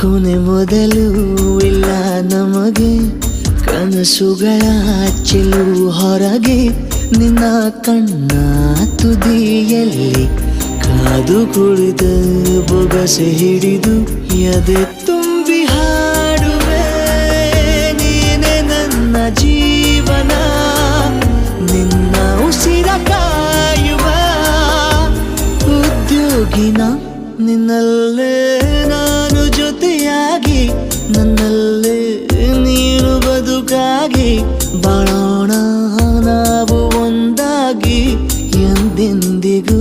ಕೊನೆ ಮೊದಲು ಇಲ್ಲ ನಮಗೆ ಕನಸುಗಳ ಚೆಲುವು ಹೊರಗೆ ನಿನ್ನ ಕಣ್ಣ ತುದಿಯಲ್ಲಿ ಕಾದು ಕುಳಿತ ಬೊಗಸೆ ಹಿಡಿದು ಎದೆ ತುಂಬಿ ಹಾಡುವೆ ನೀನೆ ನನ್ನ ಜೀವನ ನಿನ್ನ ಉಸಿರ ಕಾಯುವ ಉದ್ಯೋಗಿನ ನಿನ್ನಲ್ಲೇ ನಾನು ಜೊತೆಯಾಗಿ ನನ್ನಲ್ಲೇ ನೀನು ಬದುಕಾಗಿ ಬಾಳೋಣ ನಾವು ಒಂದಾಗಿ ಎಂದೆಂದಿಗೂ